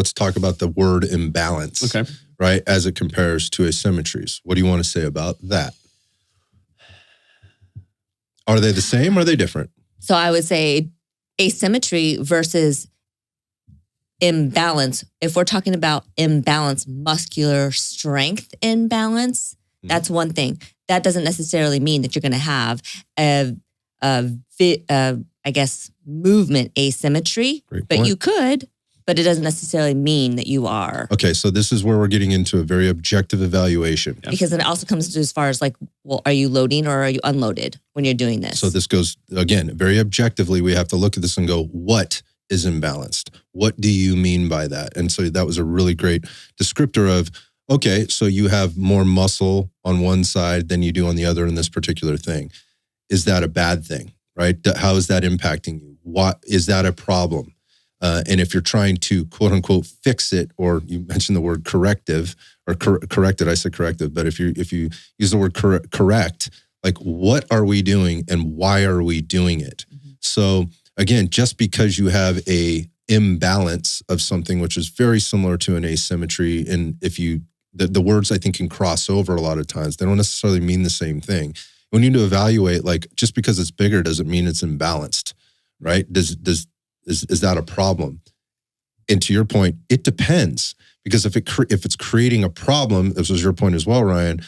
let's talk about the word imbalance, Okay. right? As it compares to asymmetries. What do you want to say about that? Are they the same or are they different? So I would say asymmetry versus imbalance. If we're talking about imbalance, muscular strength imbalance, that's one thing. That doesn't necessarily mean that you're going to have I guess, movement asymmetry, but you could, but it doesn't necessarily mean that you are. Okay, so this is where we're getting into a very objective evaluation. Because then it also comes to as far as like, well, are you loading or are you unloaded when you're doing this? So this goes, again, very objectively, we have to look at this and go, what is imbalanced? What do you mean by that? And so that was a really great descriptor of, okay, so you have more muscle on one side than you do on the other in this particular thing. Is that a bad thing, right? How is that impacting you? What is that a problem? And if you're trying to quote unquote fix it, or you mentioned the word corrective or corrected, I said corrective, but if you use the word correct, like what are we doing and why are we doing it? So again, just because you have a imbalance of something, which is very similar to an asymmetry, and if you, the words I think can cross over a lot of times, they don't necessarily mean the same thing. We need to evaluate, like, just because it's bigger doesn't mean it's imbalanced, right? Is that a problem? And to your point, it depends, because if it's creating a problem, this was your point as well, Ryan.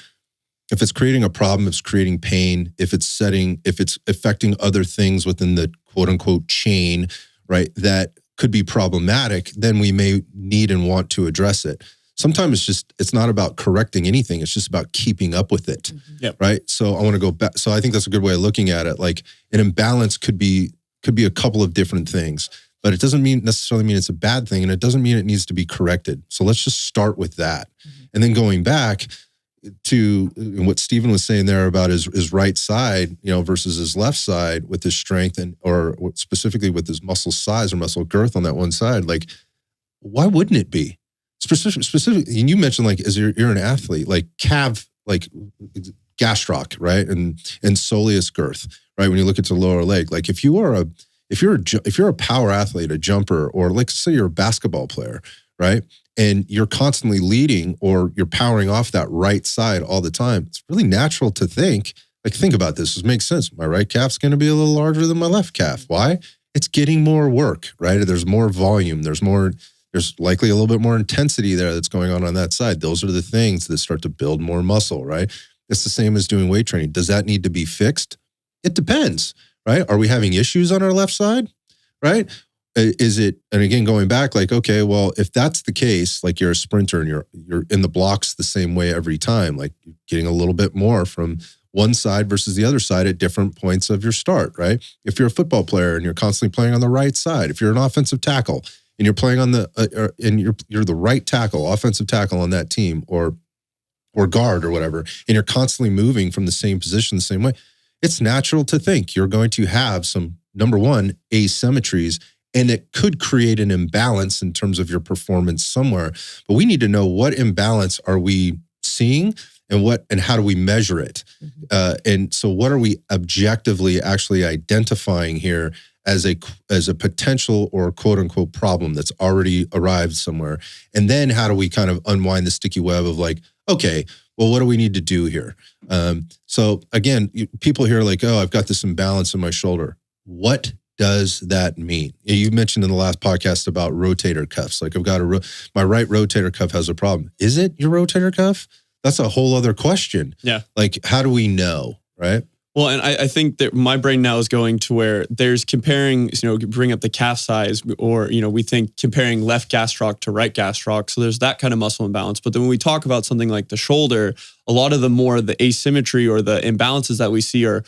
If it's creating a problem, if it's creating pain, if it's affecting other things within the quote unquote chain, right, that could be problematic, then we may need and want to address it. Sometimes it's not about correcting anything. It's just about keeping up with it, right? So I want to go back. So I think that's a good way of looking at it. Like an imbalance could be a couple of different things, but it doesn't necessarily mean it's a bad thing, and it doesn't mean it needs to be corrected. So let's just start with that. And then going back to what Stephen was saying there about his right side, versus his left side with his strength or specifically with his muscle size or muscle girth on that one side, like, why wouldn't it be? Specifically, and you mentioned, like, as you're an athlete, like calf, like gastroc, right, and soleus girth, right. When you look at the lower leg, like if you're a power athlete, a jumper, or like say you're a basketball player, right, and you're constantly leading or you're powering off that right side all the time, it's really natural to think about this. This makes sense. My right calf's going to be a little larger than my left calf. Why? It's getting more work, right? There's more volume. There's likely a little bit more intensity there that's going on that side. Those are the things that start to build more muscle, right? It's the same as doing weight training. Does that need to be fixed? It depends, right? Are we having issues on our left side, right? Is it, and again, going back, like, okay, well, if that's the case, like you're a sprinter and you're in the blocks the same way every time, like you're getting a little bit more from one side versus the other side at different points of your start, right? If you're a football player and you're constantly playing on the right side, if you're an offensive tackle, and you're playing on and you're the right tackle, offensive tackle on that team, or guard or whatever, and you're constantly moving from the same position the same way, it's natural to think you're going to have some, number one, asymmetries, and it could create an imbalance in terms of your performance somewhere. But we need to know what imbalance are we seeing and how do we measure it? And so what are we objectively actually identifying here as a potential or quote unquote problem that's already arrived somewhere? And then how do we kind of unwind the sticky web of like, okay, well, what do we need to do here? So again, people hear like, oh, I've got this imbalance in my shoulder. What does that mean? You mentioned in the last podcast about rotator cuffs. Like I've got my right rotator cuff has a problem. Is it your rotator cuff? That's a whole other question. Yeah. Like, how do we know, right? Well, and I think that my brain now is going to where there's comparing, bring up the calf size, or, we think comparing left gastroc to right gastroc. So there's that kind of muscle imbalance. But then when we talk about something like the shoulder, a lot of the asymmetry or the imbalances that we see are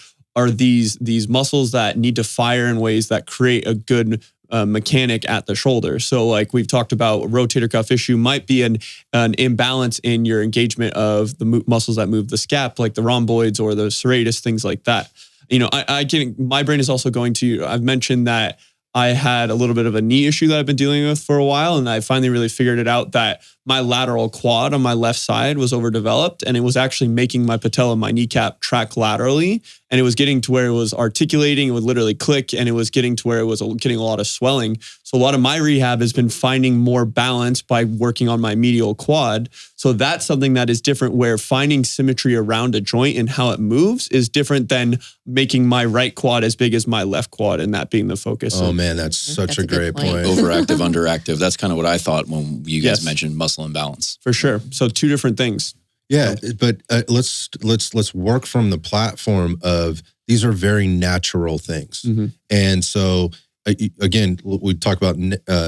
these muscles that need to fire in ways that create a good mechanic at the shoulder. So like we've talked about, a rotator cuff issue might be an imbalance in your engagement of the muscles that move the scap, like the rhomboids or the serratus, things like that. My brain is also going to, I've mentioned that I had a little bit of a knee issue that I've been dealing with for a while. And I finally really figured it out that my lateral quad on my left side was overdeveloped, and it was actually making my patella, my kneecap, track laterally. and it was getting to where it was articulating, it would literally click, and it was getting to where it was getting a lot of swelling. So a lot of my rehab has been finding more balance by working on my medial quad. So that's something that is different, where finding symmetry around a joint and how it moves is different than making my right quad as big as my left quad and that being the focus. Oh man, that's such a great point. Overactive, underactive. That's kind of what I thought when you guys Yes. mentioned muscle imbalance. For sure. So two different things. Yeah, but let's work from the platform of these are very natural things, and so again, we talk about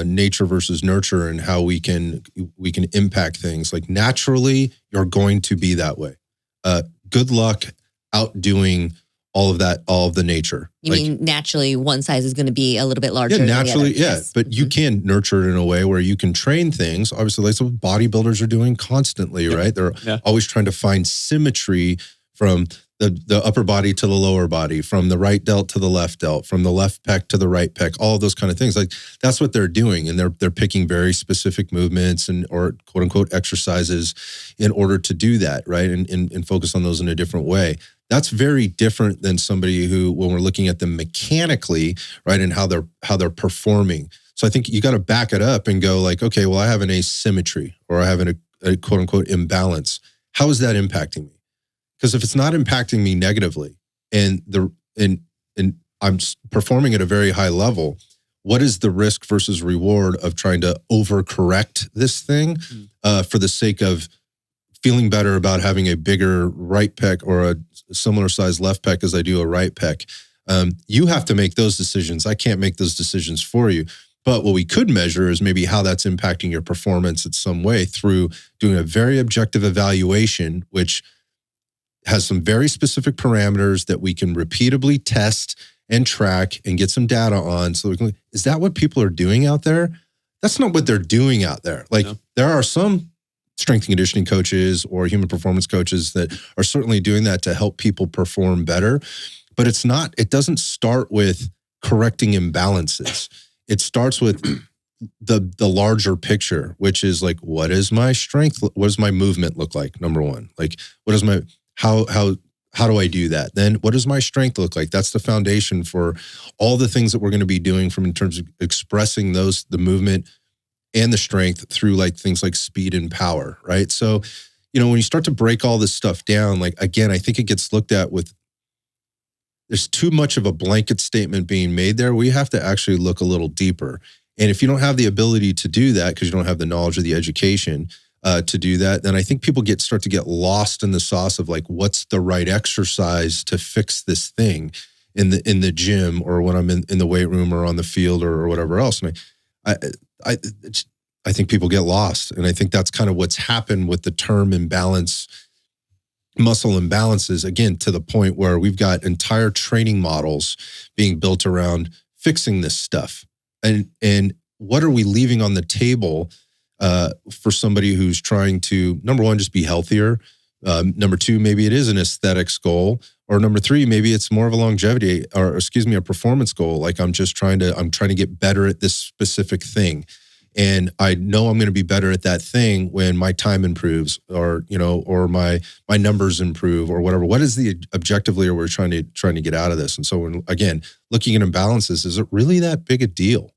nature versus nurture and how we can impact things. Like naturally, you're going to be that way. Good luck outdoing all of that, all of the nature. You mean naturally one size is going to be a little bit larger? Yeah, than the naturally, other? yeah. Yes. But you can nurture it in a way where you can train things. Obviously, that's what bodybuilders are doing constantly, right? They're always trying to find symmetry from the upper body to the lower body, from the right delt to the left delt, from the left pec to the right pec, all of those kind of things. Like that's what they're doing. And they're picking very specific movements or quote unquote exercises in order to do that, right? And focus on those in a different way. That's very different than somebody who, when we're looking at them mechanically, right, and how they're performing. So I think you got to back it up and go like, okay, well, I have an asymmetry or I have a quote unquote imbalance. How is that impacting me? Because if it's not impacting me negatively and I'm performing at a very high level, what is the risk versus reward of trying to overcorrect this thing for the sake of feeling better about having a bigger right pec or a similar size left pec as I do a right pec? You have to make those decisions. I can't make those decisions for you. But what we could measure is maybe how that's impacting your performance in some way through doing a very objective evaluation, which has some very specific parameters that we can repeatably test and track and get some data on. So we can, is that what people are doing out there? That's not what they're doing out there. Like there are some strength and conditioning coaches or human performance coaches that are certainly doing that to help people perform better. But it doesn't start with correcting imbalances. It starts with the larger picture, which is like, what is my strength? What does my movement look like? Number one, like what is my, how do I do that? Then what does my strength look like? That's the foundation for all the things that we're going to be doing in terms of expressing the movement and the strength through like things like speed and power, right? So, when you start to break all this stuff down, like, again, I think it gets looked at with, there's too much of a blanket statement being made there. We have to actually look a little deeper. And if you don't have the ability to do that, because you don't have the knowledge or the education to do that, then I think people start to get lost in the sauce of like, what's the right exercise to fix this thing in the gym or when I'm in the weight room or on the field or whatever else. And I think people get lost. And I think that's kind of what's happened with the term imbalance, muscle imbalances, again, to the point where we've got entire training models being built around fixing this stuff. And what are we leaving on the table for somebody who's trying to, number one, just be healthier. Number two, maybe it is an aesthetics goal. Or number three, maybe it's more of a longevity or a performance goal. Like I'm trying to get better at this specific thing. And I know I'm going to be better at that thing when my time improves or my numbers improve or whatever. What is the objectively we're trying to get out of this? And so when, again, looking at imbalances, is it really that big a deal?